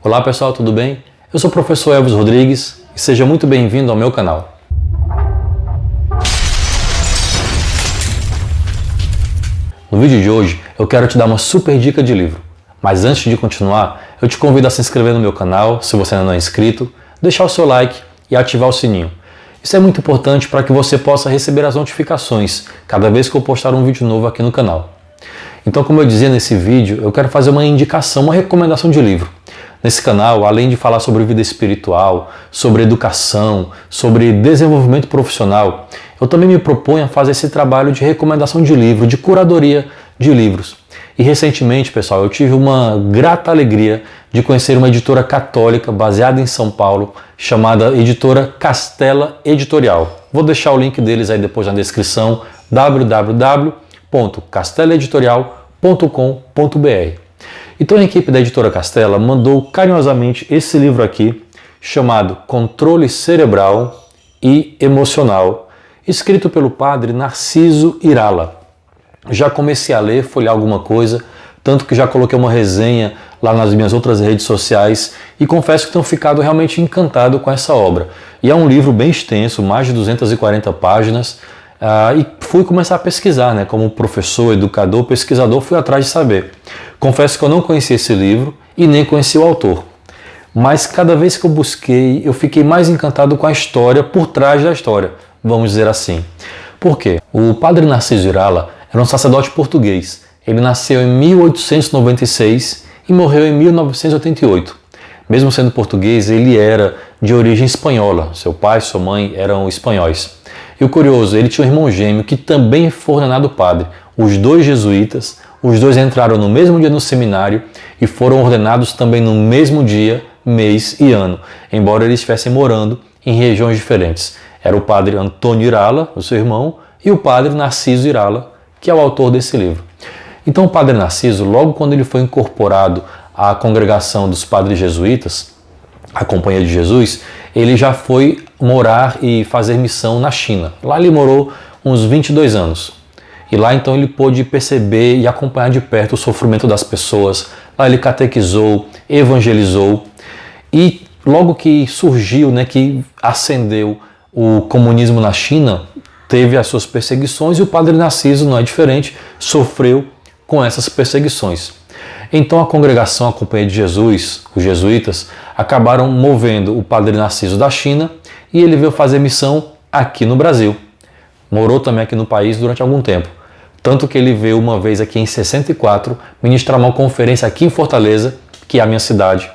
Olá pessoal, tudo bem? Eu sou o professor Elvis Rodrigues e seja muito bem-vindo ao meu canal. No vídeo de hoje eu quero te dar uma super dica de livro, mas antes de continuar eu te convido a se inscrever no meu canal se você ainda não é inscrito, deixar o seu like e ativar o sininho. Isso é muito importante para que você possa receber as notificações cada vez que eu postar um vídeo novo aqui no canal. Então, como eu dizia nesse vídeo, eu quero fazer uma indicação, uma recomendação de livro. Nesse canal, além de falar sobre vida espiritual, sobre educação, sobre desenvolvimento profissional, eu também me proponho a fazer esse trabalho de recomendação de livro, de curadoria de livros. E recentemente, pessoal, eu tive uma grata alegria de conhecer uma editora católica baseada em São Paulo, chamada Editora Castella Editorial. Vou deixar o link deles aí depois na descrição, www.castellaeditorial.com.br. Então a equipe da Editora Castella mandou carinhosamente esse livro aqui, chamado Controle Cerebral e Emocional, escrito pelo padre Narciso Irala. Já comecei a ler, folhear alguma coisa, tanto que já coloquei uma resenha lá nas minhas outras redes sociais e confesso que tenho ficado realmente encantado com essa obra. E é um livro bem extenso, mais de 240 páginas, e fui começar a pesquisar, né? Como professor, educador, pesquisador, fui atrás de saber. Confesso que eu não conhecia esse livro e nem conhecia o autor. Mas cada vez que eu busquei, eu fiquei mais encantado com a história por trás da história, vamos dizer assim. Por quê? O padre Narciso Irala era um sacerdote português. Ele nasceu em 1896 e morreu em 1988. Mesmo sendo português, ele era de origem espanhola. Seu pai e sua mãe eram espanhóis. E o curioso, ele tinha um irmão gêmeo que também foi ordenado padre. Os dois jesuítas, os dois entraram no mesmo dia no seminário e foram ordenados também no mesmo dia, mês e ano, embora eles estivessem morando em regiões diferentes. Era o padre Antônio Irala, o seu irmão, e o padre Narciso Irala, que é o autor desse livro. Então o padre Narciso, logo quando ele foi incorporado à congregação dos padres jesuítas, a Companhia de Jesus, ele já foi morar e fazer missão na China. Lá ele morou uns 22 anos. E lá então ele pôde perceber e acompanhar de perto o sofrimento das pessoas. Lá ele catequizou, evangelizou. E logo que surgiu, que ascendeu o comunismo na China, teve as suas perseguições e o padre Narciso, não é diferente, sofreu com essas perseguições. Então a congregação, a Companhia de Jesus, os jesuítas, acabaram movendo o padre Narciso da China e ele veio fazer missão aqui no Brasil. Morou também aqui no país durante algum tempo. Tanto que ele veio uma vez aqui em 64 ministrar uma conferência aqui em Fortaleza, que é a minha cidade.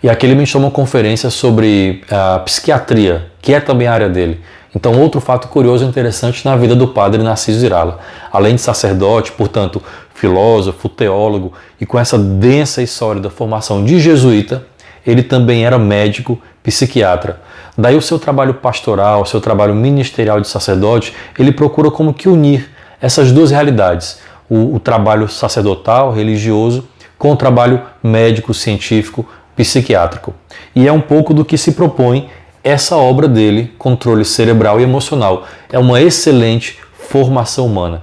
E aqui ele ministrou uma conferência sobre a psiquiatria, que é também a área dele. Então, outro fato curioso e interessante na vida do padre Narciso Irala. Além de sacerdote, portanto, filósofo, teólogo e com essa densa e sólida formação de jesuíta, ele também era médico, psiquiatra. Daí o seu trabalho pastoral, o seu trabalho ministerial de sacerdote, ele procura como que unir essas duas realidades. O trabalho sacerdotal, religioso, com o trabalho médico, científico, psiquiátrico. E é um pouco do que se propõe essa obra dele, Controle Cerebral e Emocional. É uma excelente formação humana.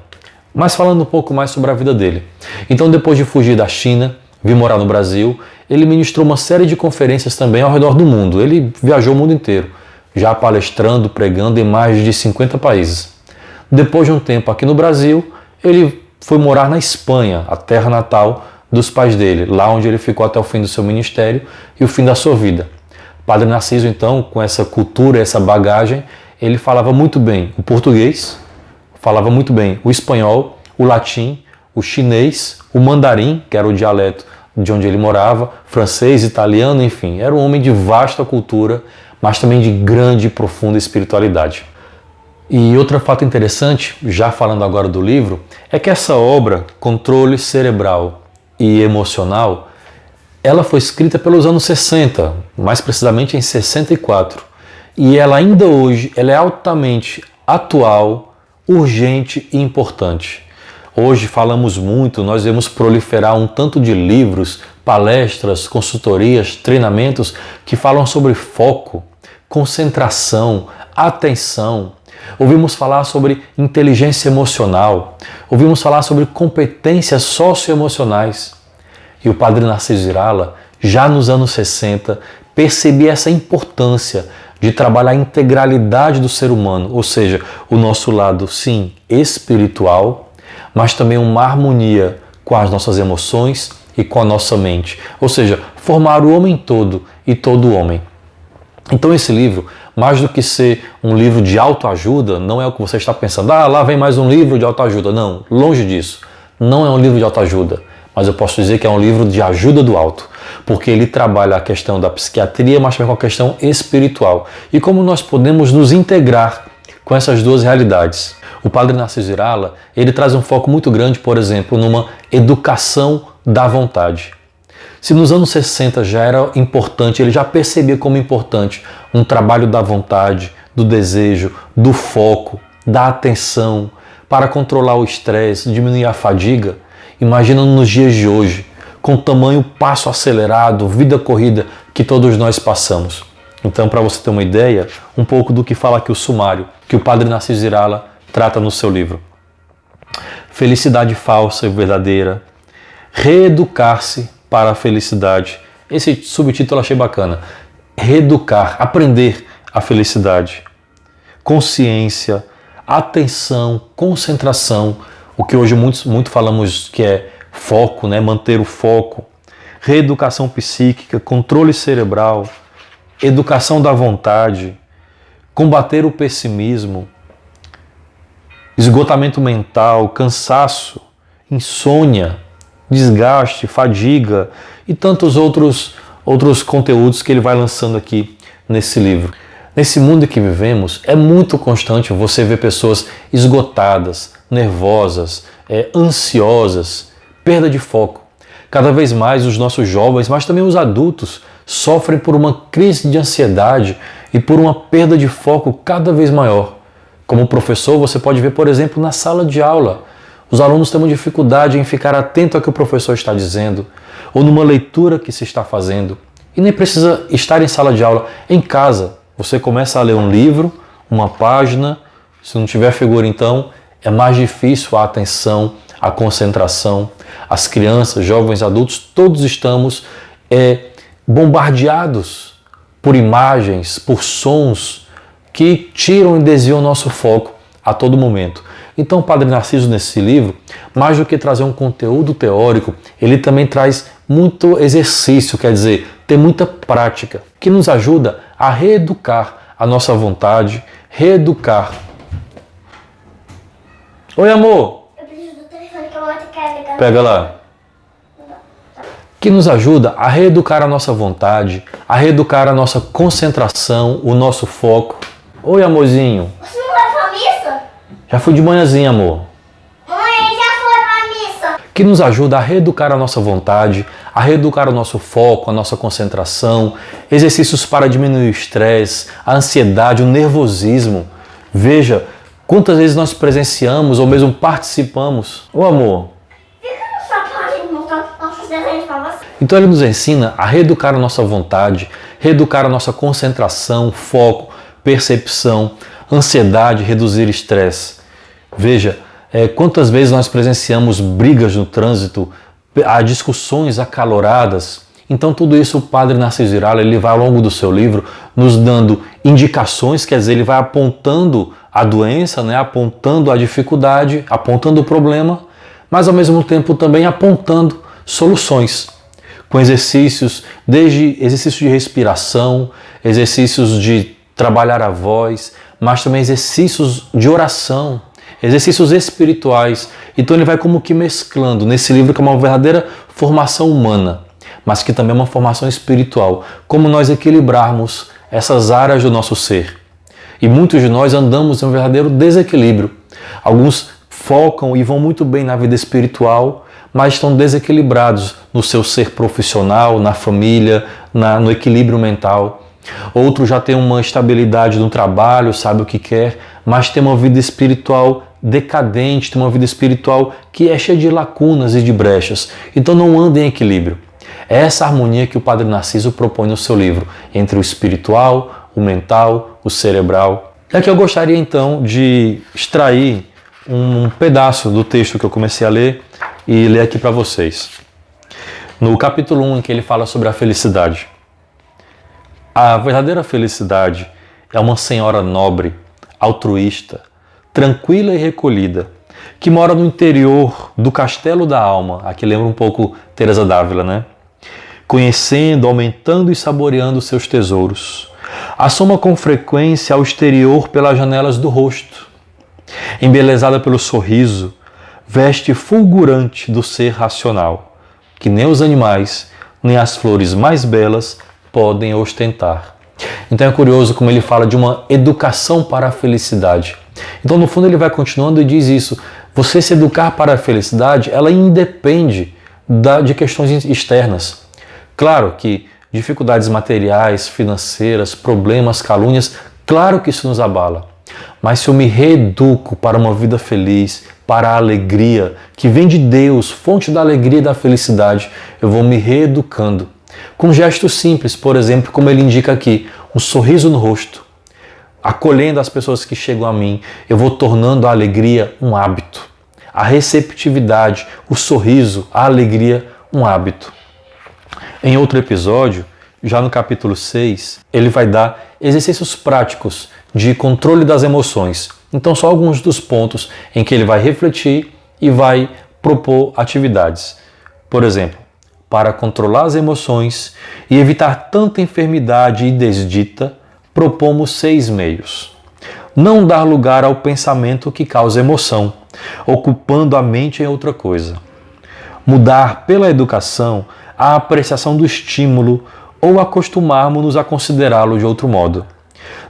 Mas falando um pouco mais sobre a vida dele. Então, depois de fugir da China, vir morar no Brasil, ele ministrou uma série de conferências também ao redor do mundo. Ele viajou o mundo inteiro, já palestrando, pregando em mais de 50 países. Depois de um tempo aqui no Brasil, ele foi morar na Espanha, a terra natal dos pais dele, lá onde ele ficou até o fim do seu ministério e o fim da sua vida. Padre Narciso, então, com essa cultura, essa bagagem, ele falava muito bem o português, falava muito bem o espanhol, o latim, o chinês, o mandarim, que era o dialeto de onde ele morava, francês, italiano, enfim. Era um homem de vasta cultura, mas também de grande e profunda espiritualidade. E outro fato interessante, já falando agora do livro, é que essa obra, Controle Cerebral e Emocional, ela foi escrita pelos anos 60, mais precisamente em 64. E ela ainda hoje ela é altamente atual, urgente e importante. Hoje falamos muito, nós vemos proliferar um tanto de livros, palestras, consultorias, treinamentos que falam sobre foco, concentração, atenção. Ouvimos falar sobre inteligência emocional, ouvimos falar sobre competências socioemocionais. E o padre Narciso Irala já nos anos 60, percebi essa importância de trabalhar a integralidade do ser humano, ou seja, o nosso lado, sim, espiritual, mas também uma harmonia com as nossas emoções e com a nossa mente, ou seja, formar o homem todo e todo homem. Então esse livro, mais do que ser um livro de autoajuda, não é o que você está pensando, lá vem mais um livro de autoajuda. Não, longe disso. Não é um livro de autoajuda, mas eu posso dizer que é um livro de ajuda do alto, porque ele trabalha a questão da psiquiatria, mas também com a questão espiritual. E como nós podemos nos integrar com essas duas realidades. O Padre Narciso Irala, ele traz um foco muito grande, por exemplo, numa educação da vontade. Se nos anos 60 já era importante, ele já percebia como importante um trabalho da vontade, do desejo, do foco, da atenção, para controlar o estresse, diminuir a fadiga, imagina nos dias de hoje, com o tamanho passo acelerado, vida corrida que todos nós passamos. Então, para você ter uma ideia, um pouco do que fala aqui o sumário, que o Padre Narciso Irala trata no seu livro. Felicidade falsa e verdadeira, reeducar-se para a felicidade. Esse subtítulo eu achei bacana. Reeducar, aprender a felicidade. Consciência, atenção, concentração, o que hoje muito falamos que é foco, né? Manter o foco. Reeducação psíquica, controle cerebral, educação da vontade, combater o pessimismo, esgotamento mental, cansaço, insônia, desgaste, fadiga e tantos outros conteúdos que ele vai lançando aqui nesse livro. Nesse mundo em que vivemos, é muito constante você ver pessoas esgotadas, nervosas, ansiosas, perda de foco. Cada vez mais os nossos jovens, mas também os adultos, sofrem por uma crise de ansiedade e por uma perda de foco cada vez maior. Como professor, você pode ver, por exemplo, na sala de aula, os alunos têm uma dificuldade em ficar atento ao que o professor está dizendo, ou numa leitura que se está fazendo. E nem precisa estar em sala de aula, em casa. Você começa a ler um livro, uma página, se não tiver figura então, é mais difícil a atenção, a concentração. As crianças, jovens, adultos, todos estamos bombardeados por imagens, por sons que tiram e desviam o nosso foco a todo momento. Então o Padre Narciso, nesse livro, mais do que trazer um conteúdo teórico, ele também traz muito exercício, quer dizer, tem muita prática, que nos ajuda a reeducar a nossa vontade, reeducar. Oi, amor! Eu preciso do telefone que eu vou ter que carregar. Pega lá. Que nos ajuda a reeducar a nossa vontade, a reeducar a nossa concentração, o nosso foco. Oi, amorzinho. Você não vai pra missa? Já fui de manhãzinha, amor. Mãe, já foi pra missa. Que nos ajuda a reeducar a nossa vontade, a reeducar o nosso foco, a nossa concentração, exercícios para diminuir o estresse, a ansiedade, o nervosismo. Veja quantas vezes nós presenciamos ou mesmo participamos. Ô amor. Fica no sofá e mostrar nossos desenhos pra você. Então ele nos ensina a reeducar a nossa vontade, reeducar a nossa concentração, foco, percepção, ansiedade, reduzir estresse. Veja, quantas vezes nós presenciamos brigas no trânsito, há discussões acaloradas. Então tudo isso o Padre Narciso Irala, ele vai ao longo do seu livro nos dando indicações, quer dizer, ele vai apontando a doença, né, apontando a dificuldade, apontando o problema, mas ao mesmo tempo também apontando soluções, com exercícios, desde exercícios de respiração, exercícios de trabalhar a voz, mas também exercícios de oração, exercícios espirituais. Então ele vai como que mesclando nesse livro, que é uma verdadeira formação humana, mas que também é uma formação espiritual, como nós equilibrarmos essas áreas do nosso ser. E muitos de nós andamos em um verdadeiro desequilíbrio. Alguns focam e vão muito bem na vida espiritual, mas estão desequilibrados no seu ser profissional, na família, no equilíbrio mental. Outros já têm uma estabilidade no trabalho, sabe o que quer, mas tem uma vida espiritual decadente, tem uma vida espiritual que é cheia de lacunas e de brechas. Então não anda em equilíbrio. É essa harmonia que o Padre Narciso propõe no seu livro, entre o espiritual, o mental, o cerebral. É que eu gostaria então de extrair um pedaço do texto que eu comecei a ler e ler aqui para vocês. No capítulo 1, em que ele fala sobre a felicidade. A verdadeira felicidade é uma senhora nobre, altruísta, tranquila e recolhida, que mora no interior do castelo da alma. Aqui lembra um pouco Teresa d'Ávila, né? Conhecendo, aumentando e saboreando seus tesouros. Assoma com frequência ao exterior pelas janelas do rosto. Embelezada pelo sorriso, veste fulgurante do ser racional, que nem os animais, nem as flores mais belas podem ostentar. Então é curioso como ele fala de uma educação para a felicidade. Então no fundo ele vai continuando e diz isso: você se educar para a felicidade, ela independe de questões externas. Claro que dificuldades materiais, financeiras, problemas, calúnias, claro que isso nos abala. Mas se eu me reeduco para uma vida feliz, para a alegria que vem de Deus, fonte da alegria e da felicidade, eu vou me reeducando. Com gestos simples, por exemplo, como ele indica aqui, um sorriso no rosto, acolhendo as pessoas que chegam a mim, eu vou tornando a alegria um hábito. A receptividade, o sorriso, a alegria, um hábito. Em outro episódio, já no capítulo 6, ele vai dar exercícios práticos de controle das emoções. Então, só alguns dos pontos em que ele vai refletir e vai propor atividades. Por exemplo, para controlar as emoções e evitar tanta enfermidade e desdita, propomos 6 meios. Não dar lugar ao pensamento que causa emoção, ocupando a mente em outra coisa. Mudar pela educação a apreciação do estímulo ou acostumarmos-nos a considerá-lo de outro modo.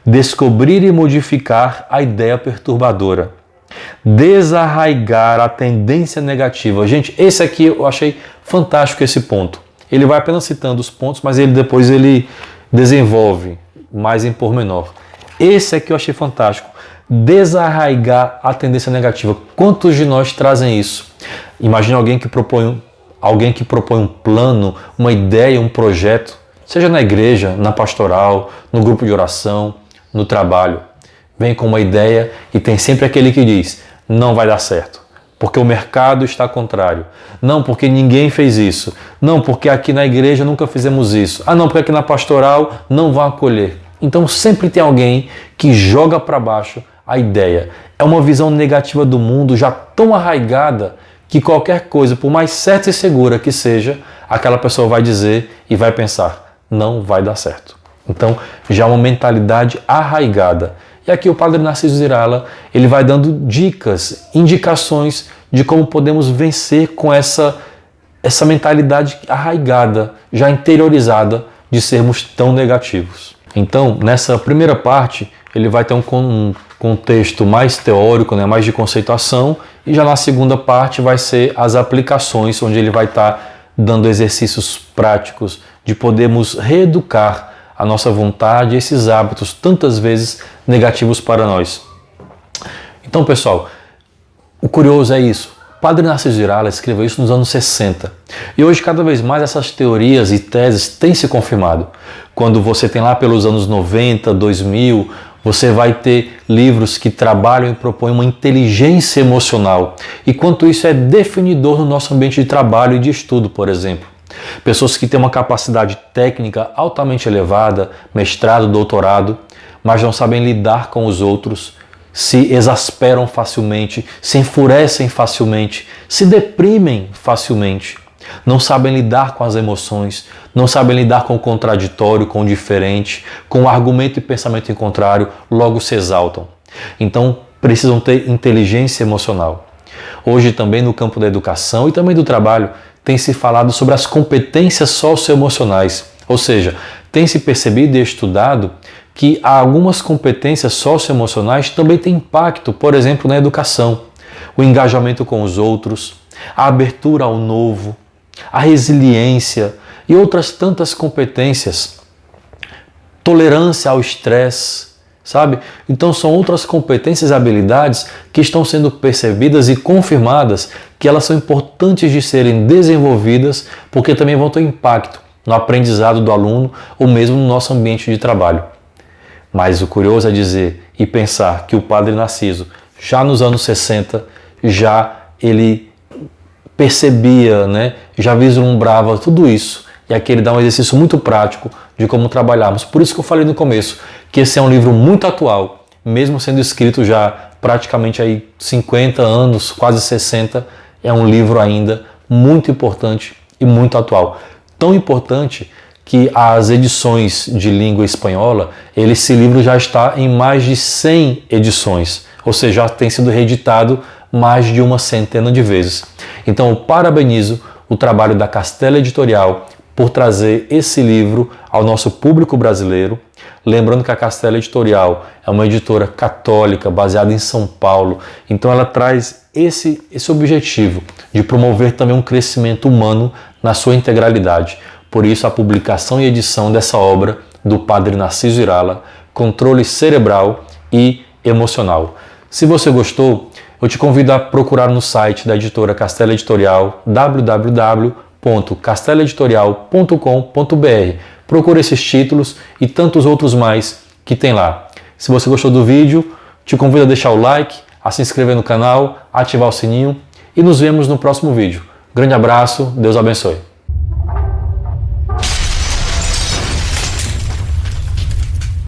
Descobrir e modificar a ideia perturbadora. Desarraigar a tendência negativa. Gente, esse aqui eu achei fantástico, esse ponto. Ele vai apenas citando os pontos, mas depois ele desenvolve mais em pormenor. Esse aqui eu achei fantástico. Desarraigar a tendência negativa. Quantos de nós trazem isso? Imagine alguém que propõe um plano, uma ideia, um projeto, seja na igreja, na pastoral, no grupo de oração, no trabalho. Vem com uma ideia e tem sempre aquele que diz: não vai dar certo, porque o mercado está contrário. Não, porque ninguém fez isso. Não, porque aqui na igreja nunca fizemos isso. Ah, não, porque aqui na pastoral não vão acolher. Então sempre tem alguém que joga para baixo a ideia. É uma visão negativa do mundo já tão arraigada que qualquer coisa, por mais certa e segura que seja, aquela pessoa vai dizer e vai pensar: não vai dar certo. Então já é uma mentalidade arraigada. E aqui o Padre Narciso Zirala, ele vai dando dicas, indicações de como podemos vencer com essa mentalidade arraigada, já interiorizada, de sermos tão negativos. Então, nessa primeira parte, ele vai ter um contexto mais teórico, né, mais de conceituação, e já na segunda parte vai ser as aplicações, onde ele vai estar dando exercícios práticos de podermos reeducar a nossa vontade, esses hábitos tantas vezes negativos para nós. Então, pessoal, o curioso é isso. O Padre Narciso Zirala escreveu isso nos anos 60. E hoje, cada vez mais, essas teorias e teses têm se confirmado. Quando você tem lá pelos anos 90, 2000, você vai ter livros que trabalham e propõem uma inteligência emocional. E quanto isso é definidor no nosso ambiente de trabalho e de estudo, por exemplo. Pessoas que têm uma capacidade técnica altamente elevada, mestrado, doutorado, mas não sabem lidar com os outros, se exasperam facilmente, se enfurecem facilmente, se deprimem facilmente, não sabem lidar com as emoções, não sabem lidar com o contraditório, com o diferente, com o argumento e pensamento em contrário, logo se exaltam. Então precisam ter inteligência emocional. Hoje também no campo da educação e também do trabalho tem se falado sobre as competências socioemocionais, ou seja, tem se percebido e estudado que algumas competências socioemocionais também têm impacto, por exemplo, na educação, o engajamento com os outros, a abertura ao novo, a resiliência e outras tantas competências, tolerância ao estresse, sabe? Então são outras competências e habilidades que estão sendo percebidas e confirmadas que elas são importantes de serem desenvolvidas, porque também vão ter impacto no aprendizado do aluno ou mesmo no nosso ambiente de trabalho. Mas o curioso é dizer e pensar que o Padre Narciso, já nos anos 60, já ele percebia, né, já vislumbrava tudo isso. E aqui ele dá um exercício muito prático de como trabalharmos. Por isso que eu falei no começo que esse é um livro muito atual, mesmo sendo escrito já praticamente aí 50 anos, quase 60, é um livro ainda muito importante e muito atual. Tão importante que as edições de língua espanhola, esse livro já está em mais de 100 edições, ou seja, já tem sido reeditado mais de uma centena de vezes. Então eu parabenizo o trabalho da Castela Editorial por trazer esse livro ao nosso público brasileiro. Lembrando que a Castela Editorial é uma editora católica baseada em São Paulo, então ela traz esse objetivo de promover também um crescimento humano na sua integralidade. Por isso a publicação e edição dessa obra do Padre Narciso Irala, Controle Cerebral e Emocional. Se você gostou, eu te convido a procurar no site da editora Castela Editorial, www.castelaeditorial.com.br. Procure esses títulos e tantos outros mais que tem lá. Se você gostou do vídeo, te convido a deixar o like, a se inscrever no canal, ativar o sininho e nos vemos no próximo vídeo. Grande abraço, Deus abençoe.